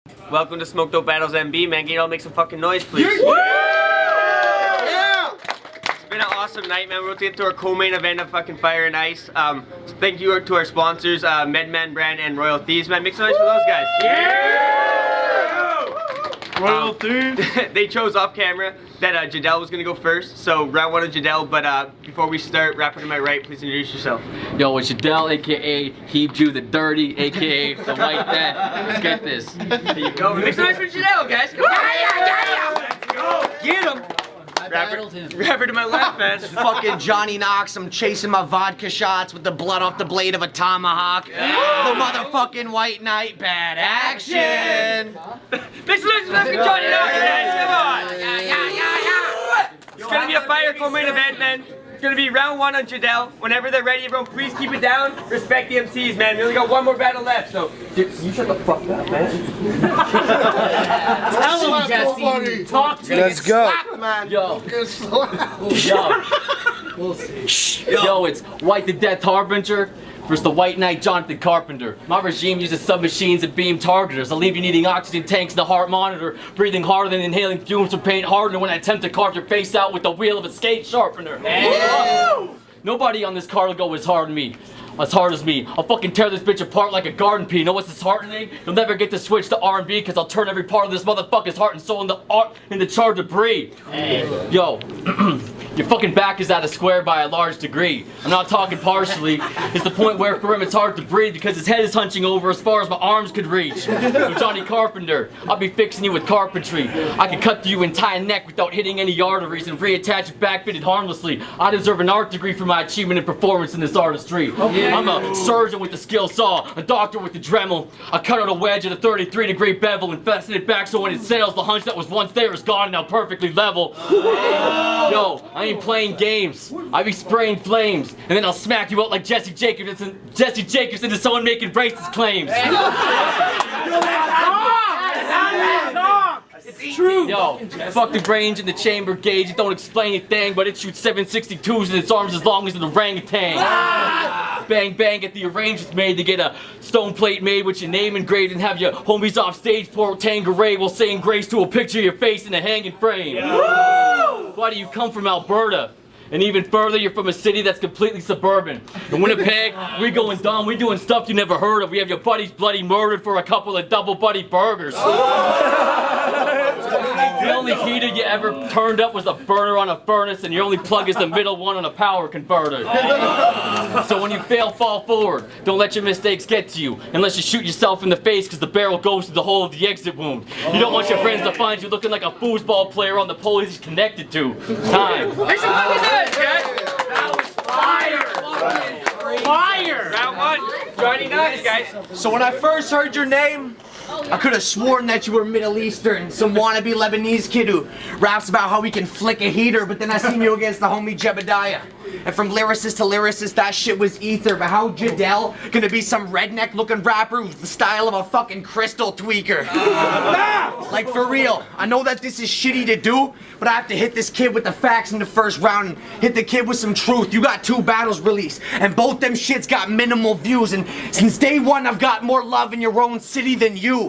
Welcome to Smoke Dope Battles MB, man. Can you all make some fucking noise, please? Yeah! It's been an awesome night, man. We're about to get to our co-main event of fucking Fire and Ice. Thank you to our sponsors, Medman Brand and Royal Thieves, man. Make some noise for those guys. Yeah! Royal Thieves. They chose off camera that Jahdal was gonna go first, so round one of Jahdal. But before we start, rapper to my right, please introduce yourself. Yo, it's Jahdal, aka Heap Jew the Dirty, aka the White Dad. Let's get this. There you go. Make some noise for Jahdal, guys. Come on. Let's go! Get him. Rapper to my left, man. Fucking Johnny Knoxx, I'm chasing my vodka shots with the blood off the blade of a tomahawk. The motherfucking White Knight, bad action. Make some noise for fucking Johnny Knoxx, guys. Come on. It's gonna be a fire co-main event, man. It's gonna be round one on Jahdal. Whenever they're ready, everyone, please keep it down. Respect the MCs, man. We only got one more battle left, so dude, you shut the fuck up, man. Tell him, Jesse. Talk to Let's go. man. Yo, yo, it's White the Death Harbinger versus the White Knight Jonathan Carpenter. My regime uses submachines and beam targeters. I'll leave you needing oxygen tanks and the heart monitor, breathing harder than inhaling fumes from paint hardener when I attempt to carve your face out with the wheel of a skate sharpener. Nobody on this card will go as hard as me. I'll fucking tear this bitch apart like a garden pea. Know what's disheartening? You'll never get to switch to R&B because I'll turn every part of this motherfucker's heart and soul into charred debris. Yo, your fucking back is at a square by a large degree. I'm not talking partially. It's the point where for him it's hard to breathe because his head is hunching over as far as my arms could reach. So Johnny Carpenter, I'll be fixing you with carpentry. I can cut through your entire neck without hitting any arteries and reattach it back fitted harmlessly. I deserve an art degree for my achievement and performance in this artistry. I'm a surgeon with the skill saw, a doctor with the Dremel. I cut out a wedge at a 33-degree bevel and fasten it back so when it sails, the hunch that was once there is gone and now perfectly level. Yo, I ain't playing games. I be spraying flames, and then I'll smack you out like Jesse Jacobson to someone making racist claims. It's true. Yo, fuck the range and the chamber gauge. It don't explain a thing, but it shoots 762s in its arms as long as an orangutan. Bang bang, get the arrangements made to get a stone plate made with your name engraved and have your homies off stage pour Tanqueray while saying grace to a picture of your face in a hanging frame. Why do you come from Alberta? And even further, you're from a city that's completely suburban. In Winnipeg, we going dumb, we doing stuff you never heard of. We have your buddies bloody murdered for a couple of double buddy burgers. The only heater you ever turned up was a burner on a furnace, and your only plug is the middle one on a power converter. So when you fail, fall forward. Don't let your mistakes get to you, unless you shoot yourself in the face because the barrel goes through the hole of the exit wound. You don't want your friends to find you looking like a foosball player on the pole he's connected to. Time. Make some fucking noise, guys. That was fire. Fire. Round one, Johnny Knoxx, guys. So when I first heard your name, I could have sworn that you were Middle Eastern, some wannabe Lebanese kid who raps about how he can flick a heater, but then I seen you against the homie Jebediah. And from lyricist to lyricist, that shit was ether, but how Jahdal gonna be some redneck looking rapper with the style of a fucking crystal tweaker? Like for real, I know that this is shitty to do, but I have to hit this kid with the facts in the first round and hit the kid with some truth. You got 2 battles released, and both them shits got minimal views, and since day one I've got more love in your own city than you. He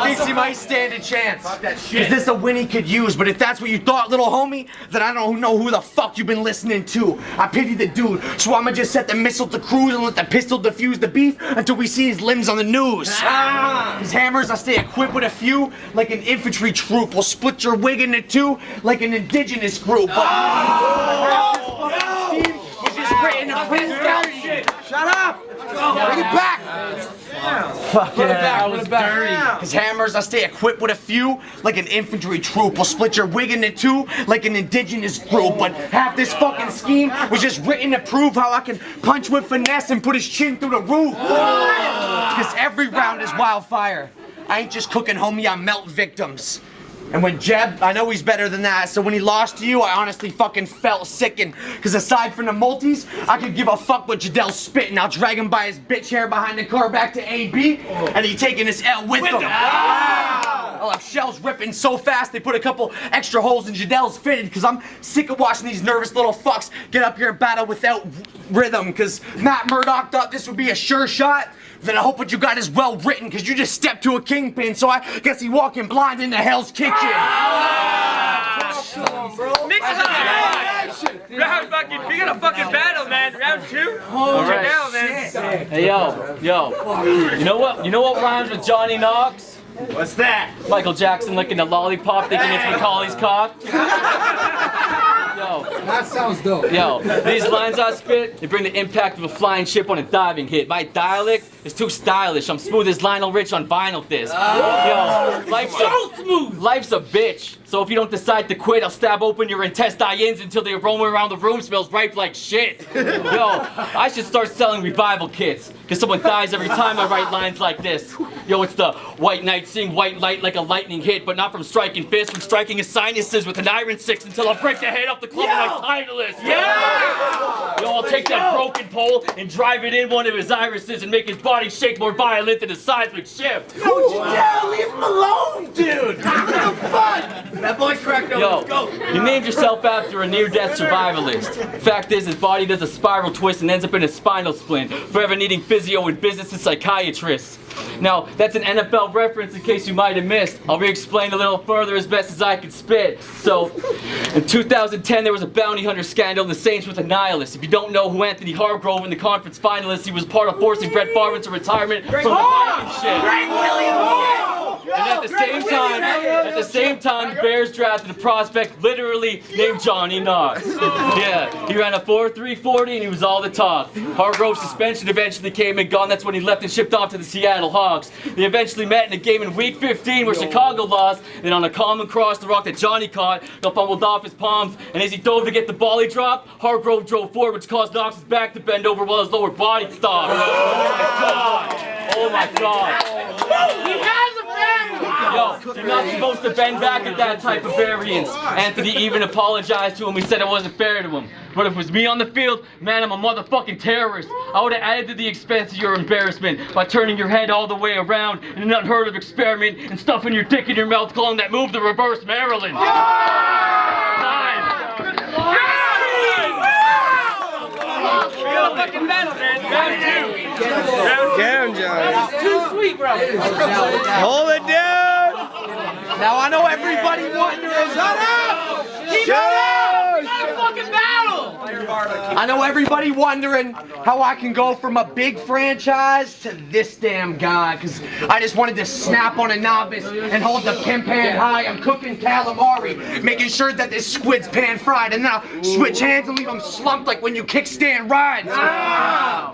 thinks he might stand a chance. Is this a win he could use? But if that's what you thought, little homie, then I don't know who the fuck you've been listening to. I pity the dude, so I'ma just set the missile to cruise and let the pistol diffuse the beef until we see his limbs on the news. His hammers, I stay equipped with a few, like an infantry troop. We'll split your wig into 2, like an indigenous group. This fucking scheme was just written to print out shit. Shut up! Bring it back! Fuck yeah, That was dirty. His hammers, I stay equipped with a few, like an infantry troop. We'll split your wig into 2, like an indigenous group. But half this fucking scheme was just written to prove how I can punch with finesse and put his chin through the roof. Cause every round is wildfire. I ain't just cooking, homie, I melt victims. And when Jeb, I know he's better than that, so when he lost to you, I honestly fucking felt sickened. Cause aside from the multis, I could give a fuck what Jahdal's spitting. I'll drag him by his bitch hair behind the car back to AB, and he taking his L with him. I'll have shells ripping so fast they put a couple extra holes in Jahdal's fitted, cause I'm sick of watching these nervous little fucks get up here and battle without rhythm. Cause Matt Murdock thought this would be a sure shot, Then I hope what you got is well written, cause you just stepped to a kingpin, so I guess he walking blind into Hell's Kitchen. Mix it up. Round fucking, we got a fucking battle, man. Round 2. All right. Now, man. Hey yo. You know what rhymes with Johnny Knoxx? What's that? Michael Jackson licking a lollipop thinking it's Macaulay's cock. Yo. That sounds dope. Yo, these lines I spit, they bring the impact of a flying ship on a diving hit. My dialect is too stylish. I'm smooth as Lionel Rich on vinyl disc. Yo, life's a bitch. So if you don't decide to quit, I'll stab open your intestines until the aroma around the room smells ripe like shit. Yo, I should start selling revival kits, cause someone dies every time I write lines like this. Yo, it's the white knight seeing white light like a lightning hit, but not from striking fists, from striking his sinuses with an iron 6 until I break the head off the club of my Titleist. Yeah! Yo, I'll take that broken pole and drive it in one of his irises and make his body shake more violent than a seismic shift. Yo, Jahdal, leave him alone, dude. Have fun. That boy's cracked up. Yo, Let's go. you named yourself after a near-death survivalist. Fact is, his body does a spiral twist and ends up in a spinal splint, forever needing physio and business and psychiatrists. Now, that's an NFL reference in case you might have missed. I'll re-explain a little further as best as I can spit. So, in 2010, there was a bounty hunter scandal and the Saints with a nihilist. If you don't know who Anthony Hargrove in the conference finalists, he was part of forcing Brett Favre into retirement from the Vikings shit. And at the same time, the Bears drafted a prospect literally named Johnny Knoxx. Yeah, he ran a 4.3 40 and he was all the talk. Hargrove's suspension eventually came and gone. That's when he left and shipped off to the Seattle Hawks. They eventually met in a game in Week 15 where Chicago lost. And on a common cross, the rock that Johnny caught got fumbled off his palms. And as he dove to get the ball he dropped, Hargrove drove forward, which caused Knox's back to bend over while his lower body stopped. Oh my God! He has a family! Yo, you're not supposed to bend back at that type of variance. Anthony even apologized to him. He said it wasn't fair to him. But if it was me on the field, man, I'm a motherfucking terrorist. I would have added to the expense of your embarrassment by turning your head all the way around in an unheard of experiment and stuffing your dick in your mouth, calling that move the reverse Maryland. We got a fucking battle, man. Round 2. Down, John. Too sweet, bro. Hold it down. Now I know everybody wondering. Shut up! Shut up. Fucking battle! I know everybody wondering how I can go from a big franchise to this damn guy, cause I just wanted to snap on a novice and hold the pimp hand high. I'm cooking calamari, making sure that this squid's pan fried, and then I'll switch hands and leave them slumped like when you kickstand rides.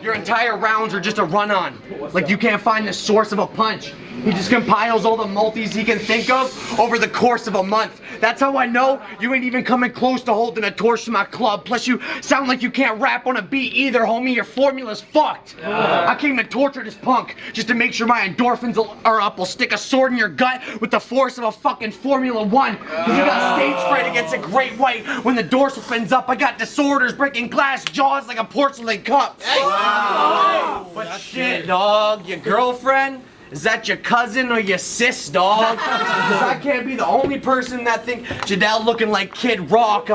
Your entire rounds are just a run-on, like you can't find the source of a punch. He just compiles all the multis he can think of over the course of a month. That's how I know you ain't even coming close to holding a torch to my club. Plus you sound like you can't rap on a beat either, homie. Your formula's fucked. I came to torture this punk just to make sure my endorphins are up. I'll stick a sword in your gut with the force of a fucking Formula One. Cause you got stage fright against a great white. When the dorsal fins up, I got disorders, breaking glass jaws like a porcelain cup. But shit, dog, your girlfriend? Is that your cousin or your sis, dog? Because I can't be the only person that think Jahdal looking like Kid Rock.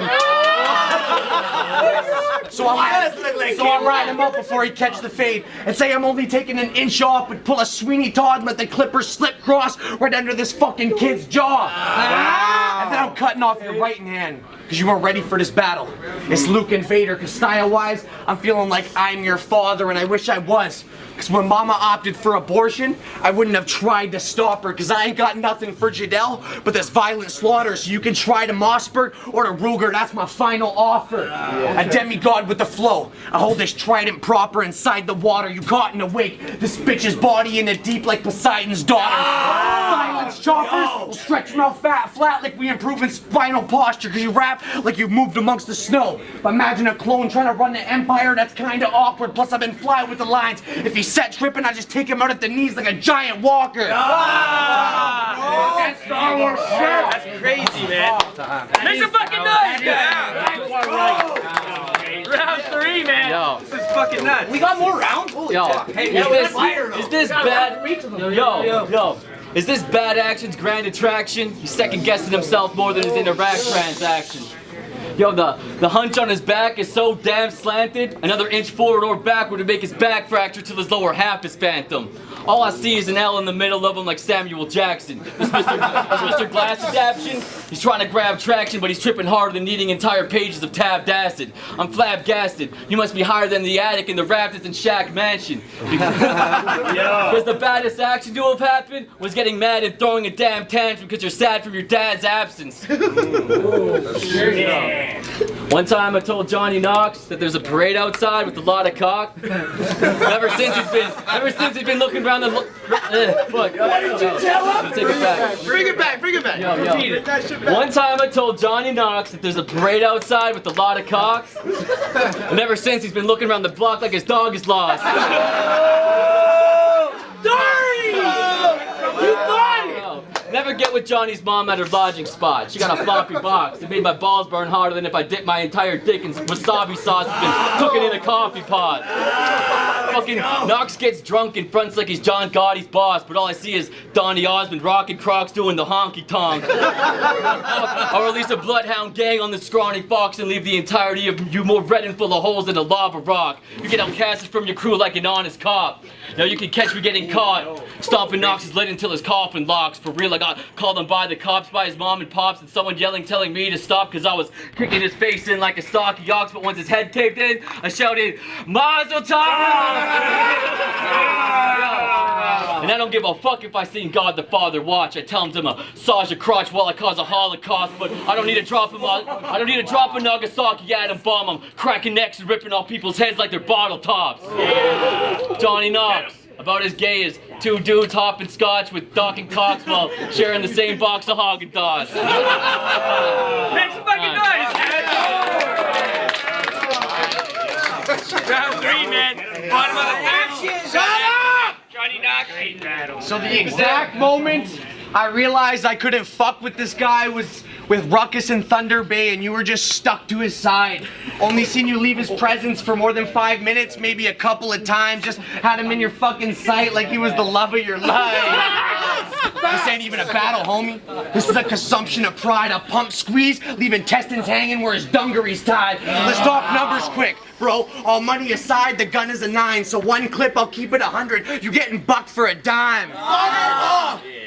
So I'm riding him up before he catch the fade and say I'm only taking an inch off, but pull a Sweeney Todd and let the clippers slip cross right under this fucking kid's jaw. And then I'm cutting off your right hand because you weren't ready for this battle. It's Luke and Vader, because style-wise, I'm feeling like I'm your father, and I wish I was. Because when Mama opted for abortion, I wouldn't have tried to stop her, because I ain't got nothing for Jahdal but this violent slaughter, so you can try to Mossberg or to Ruger. That's my final offer. A demigod with the flow. I hold this trident proper inside the water. You caught in a wake. This bitch's body in the deep like Poseidon's daughter. Silence choppers will stretch your mouth flat like we improve in spinal posture, because you rap like you've moved amongst the snow. But imagine a clone trying to run the empire. That's kinda awkward. Plus I've been flying with the lines. If he's set tripping, I just take him out at the knees like a giant walker. That's Star Wars shit. That's crazy, man. Make some fucking noise! Round 3, man. Yo. This is fucking nuts. We got more rounds? Holy Yo, fuck. Hey, is this bad? Yo. Is this bad action's grand attraction? He's second guessing himself more than his Iraq transaction. Yo, the hunch on his back is so damn slanted, another inch forward or backward would make his back fracture till his lower half is phantom. All I see is an L in the middle of him like Samuel Jackson. This Mr. Glass adaption, he's trying to grab traction, but he's tripping harder than needing entire pages of tabbed acid. I'm flabgasted. You must be higher than the attic in the Raptors and Shack mansion. Because the baddest action to have happened was getting mad and throwing a damn tantrum because you're sad from your dad's absence. One time I told Johnny Knoxx that there's a parade outside with a lot of cock. Ever since he's been looking around the fuck. What did you tell him? Take it back. Bring it back, bring it back. Yo. One time I told Johnny Knoxx that there's a parade outside with a lot of cocks. And ever since he's been looking around the block like his dog is lost. You got it! Never get with Johnny's mom at her lodging spot. She got a floppy box. It made my balls burn harder than if I dipped my entire dick in wasabi sauce and been cooking in a coffee pot. Fucking Knoxx gets drunk and fronts like he's John Gotti's boss, but all I see is Donny Osmond rocking Crocs doing the honky tonk. I'll release a bloodhound gang on the scrawny fox and leave the entirety of you more red and full of holes than a lava rock. You get outcasted from your crew like an honest cop. Now you can catch me getting caught, stomping Knox's lid until his coffin locks. For real, I got called on by the cops, by his mom and pops, and someone yelling, telling me to stop because I was kicking his face in like a stocky ox. But once his head caved in, I shouted, Mazel Tov! And I don't give a fuck if I seen God the Father watch. I tell him to massage a crotch while I cause a holocaust, but I don't need to drop a Nagasaki atom bomb. I'm cracking necks and ripping off people's heads like they're bottle tops. Johnny Knoxx, about as gay as two dudes hopping scotch with docking cocks while sharing the same box of Haagen-Dazs. Make some fucking noise, man! Round 3, man. Bottom of the pack. Shut up! Johnny Knoxx. So the exact moment I realized I couldn't fuck with this guy was with Ruckus and Thunder Bay, and you were just stuck to his side. Only seen you leave his presence for more than 5 minutes, maybe a couple of times. Just had him in your fucking sight like he was the love of your life. This ain't even a battle, homie. This is a consumption of pride, a pump squeeze, leave intestines hanging where his dungaree's tied. Let's talk numbers quick, bro. All money aside, the gun is a 9, so one clip, I'll keep it 100. You getting bucked for a dime.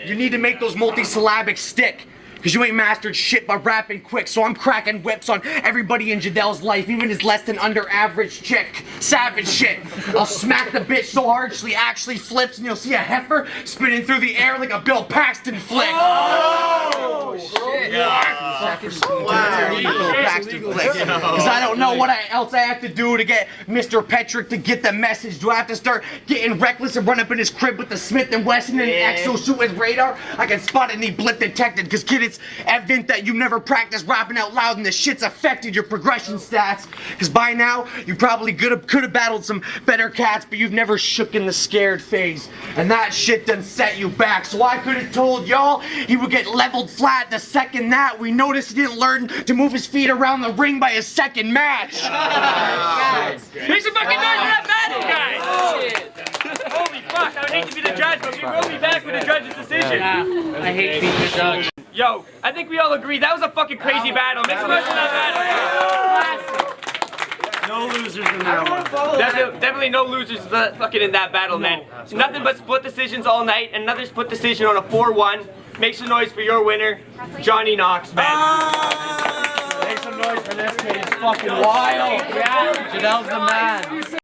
You need to make those multisyllabics stick. Cause you ain't mastered shit by rapping quick, so I'm cracking whips on everybody in Jahdal's life, even his less than under average chick. Savage shit. I'll smack the bitch so hard she actually flips, and you'll see a heifer spinning through the air like a Bill Paxton flick. Oh shit! Cause I don't know what else I have to do to get Mr. Petrick to get the message. Do I have to start getting reckless and run up in his crib with the Smith & Wesson and an exosuit with radar? I can spot any blip detected, cause kid, it's evident that you never practiced rapping out loud and the shit's affected your progression stats. Cause by now, you probably could have battled some better cats, but you've never shook in the scared phase. And that shit done set you back. So I could have told y'all he would get leveled flat the second that we noticed he didn't learn to move his feet around the ring by his second match. Make some fucking noise for that battle, guys! Holy fuck, I would hate to be the judge, but we will be back with the judge's decision. I hate being the judge. Yo, I think we all agree that was a fucking crazy battle. Make some noise for that battle. No losers in that one. Definitely no losers fucking in that battle, man. Nothing but split decisions all night. Another split decision on a 4-1. Make some noise for your winner, Johnny Knoxx, man. Make some noise for this kid. It's fucking wild. Jahdal's the man.